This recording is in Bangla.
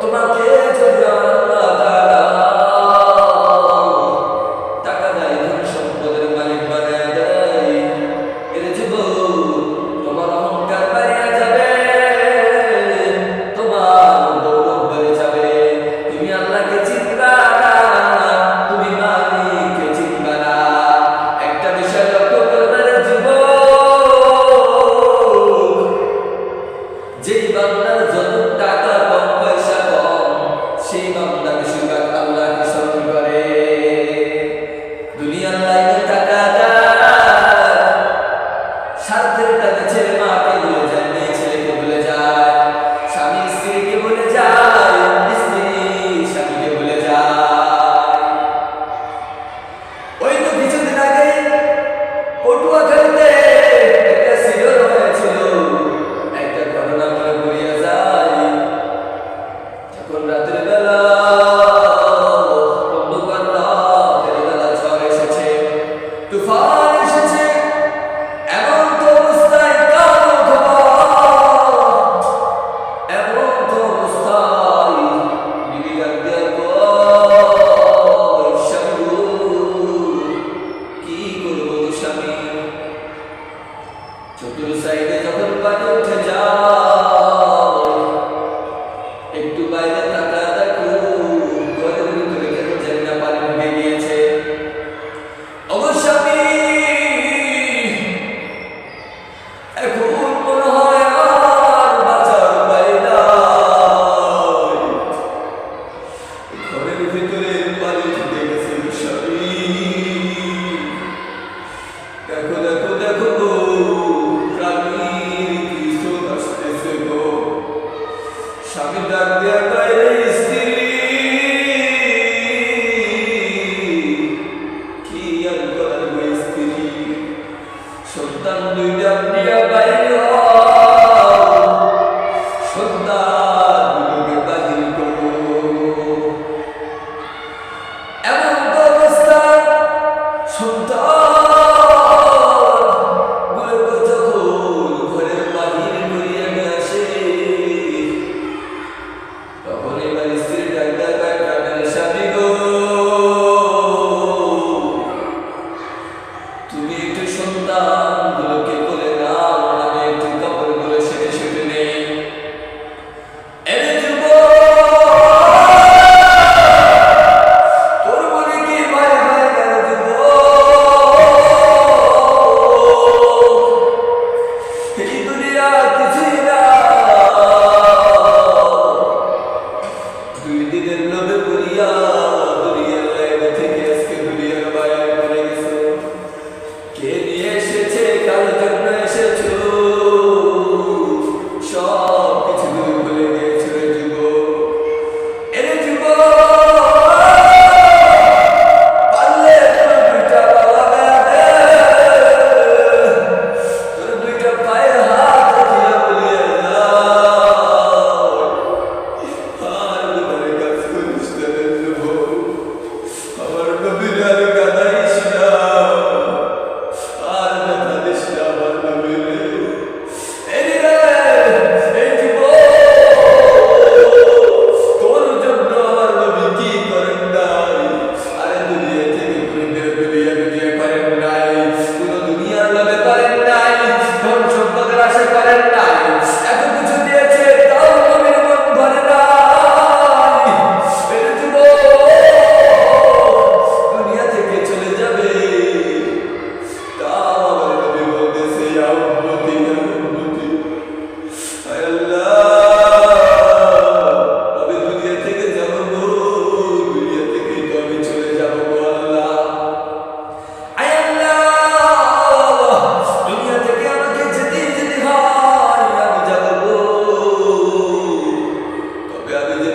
তোমাকে যদি আল্লাহ তাআলা টাকা দেয়, ধন সম্পদের মালিক বানায় দেয়, এর যুবক তোমার অহংকার বাড়িয়ে যাবে, তোমার গৌরব বেড়ে যাবে। তুমি আল্লাহকে চিনবা না, তুমি মালিককে চিনবা না। একটা বিষয় লক্ষ্য করবে রে যুবক, যেই বান্দার যত টাকা কম, পয়সা কম, সেই বান্দা বেশিরভাগ আল্লাহকে স্মরণ করে। দুনিয়ার লাইনে টাকা দেয়, স্বার্থের টানে ছেলে মাকে ভুলে যায়, মেয়ে ছেলেকে ভুলে যায়, স্বামী স্ত্রীকে ভুলে যায়, স্ত্রী স্বামীকে ভুলে যায়। ওই তো কিছুদিন আগে পটুয়াখালীতে একটা সিরিয়াল হয়েছিল, একটা ঘটনা মনে পড়িয়া যায়। যখন রাতের বেলা অন্ধকার, রাতের বেলা ঝড় এসেছে, তুফান এসেছে, এমন তো অবস্থায় কালো খবর, এমন তো অবস্থায় বিবি ডাক দিয়া কয়, স্বামী গো, কি করবো গো স্বামী? চতুর সাইডে যখন পানি উঠে যায়, একটু বাইরে তাকা দেখো, ঘরের ভিতরে কেন জানি না পানি ঢুকে গিয়েছে। ওগো স্বামী, এখন মনে হয় আর বাঁচার উপায় নাই, ঘরের ভিতরে পানি ঢুকে গেছে গো স্বামী। দেখো দেখো দেখো গো, প্রাণীর কি স্রোত আসতেছে গো। স্বামী ডাক দেয়া কয়, রে স্ত্রী, কি আর করার গো স্ত্রী, সন্তান দুইটা নিয়ে বাইরে হও, সন্তান দুটোকে বাহির করো। এমন তো অবস্থা, সন্তান গুলোকে যখন ঘরের বাহির করিয়া নিয়ে আসে, তখন এবার স্ত্রী ডাক দেয়া কয়, প্রাণের স্বামী গো, তুমি একটু সন্তান গুলোকে বলে নাও, আমি একটু কাপড় গুলো সেটে সেটে নেই। এরে যুবক, তোর মনে কি ভয় হয়ে গেল যুবক? এই দুনিয়া কিছুই না, দুই দিনের লোভে পড়িয়া দুনিয়ার লাইনে থেকে আজকে দুনিয়ার মায়ায় পড়ে গেছো। কে নিয়ে এসেছে, কার জন্য এসেছো, সব কিছু তুমি ভুলে গিয়েছো রে যুবক। এরে যুবক, পারলে তোর দুইটা বাবা দে, তোর দুইটা পায়ে হাত দিয়া বলিয়া যাও, আর তোমার কাজ করিস না রে যুবক, আমার নবীর আর কাঁদাইস না, আর ব্যথা দিস না আমার নবীর। এই রে, এই যুবক, তোর জন্য আমার নবী কি করেন নাই? আরে দুনিয়া থেকে ঘুরে দুনিয়া দুনিয়া করেন নাই, কোন দুনিয়ার লোভে করেন নাই, ধন সম্পদের আশা করেন নাই, এত কিছু দিয়েছে তাও নবীর মন ভরে নাই। এই যুবক দুনিয়া থেকে চলে যাবে, তাও আমার নবী বলতেছে, ইয়া উম্মতি, ইয়া উম্মতি, হায় আল্লাহ, আমি দুনিয়া থেকে যাবো গো, দুনিয়া থেকেই তো আমি চলে যাবো গো আল্লাহ। আয় আল্লাহ, দুনিয়া থেকে আমাকে যেতে যেতে হয়, আমি যাবো গো, তবে আমি যে